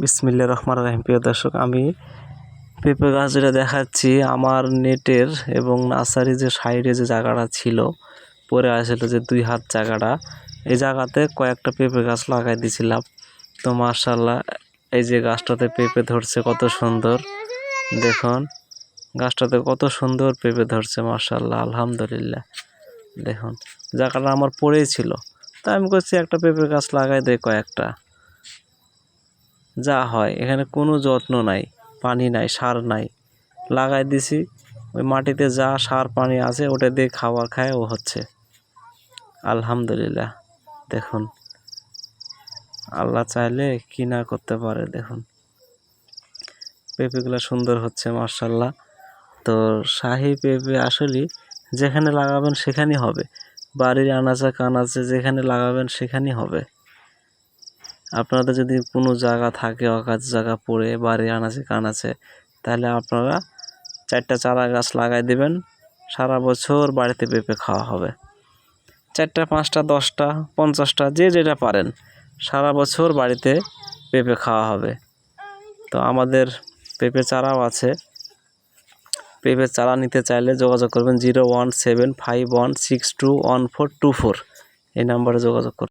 বিসমিল্লাহির রহমানির রহিম। প্রিয় দর্শক, আমি পেঁপে গাছ যেটা দেখাচ্ছি আমার নেটের এবং নার্সারি যে সাইডে যে জায়গাটা ছিল পড়ে আসছিল, যে 2 হাত জায়গাটা, এই জায়গাতে কয়েকটা পেঁপে গাছ লাগাই দিয়েছিলাম। তো মাশাআল্লাহ, এই যে গাছটাতে পেঁপে ধরছে কত সুন্দর, দেখুন গাছটাতে কত সুন্দর পেঁপে ধরছে মাশাআল্লাহ, আলহামদুলিল্লাহ। দেখুন জায়গাটা আমার পড়েই ছিল, তা আমি করছি একটা পেঁপে গাছ লাগাই দেয় কয়েকটা। যা হয়, এখানে কোনো যত্ন নাই, পানি নাই, সার নাই, লাগাই দিছি ওই মাটিতে যা সার পানি আছে ওটা দিয়ে খাবার খায় ও হচ্ছে, আলহামদুলিল্লাহ। দেখুন আল্লাহ চাইলে কি না করতে পারে। দেখুন পেঁপেগুলো সুন্দর হচ্ছে মাশাআল্লাহ। তো শাহী পেঁপে আসলে যেখানে লাগাবেন সেখানেই হবে, বাড়ির আনাচে কানাচে যেখানে লাগাবেন সেখানেই হবে। আপনাদের যদি কোনো জায়গা থাকে অকাজ জায়গা পড়ে বাড়ির আনাচে কানাচে, তাহলে আপনারা 4টা চারা গাছ লাগাই দেবেন, সারা বছর বাড়িতে পেঁপে খাওয়া হবে। 4টা 5টা 10টা 50টা যে যেটা পারেন, সারা বছর বাড়িতে পেঁপে খাওয়া হবে। তো আমাদের পেঁপে চারাও আছে, পেঁপে চারা নিতে চাইলে যোগাযোগ করবেন 01751621424, এই নাম্বারে যোগাযোগ করুন।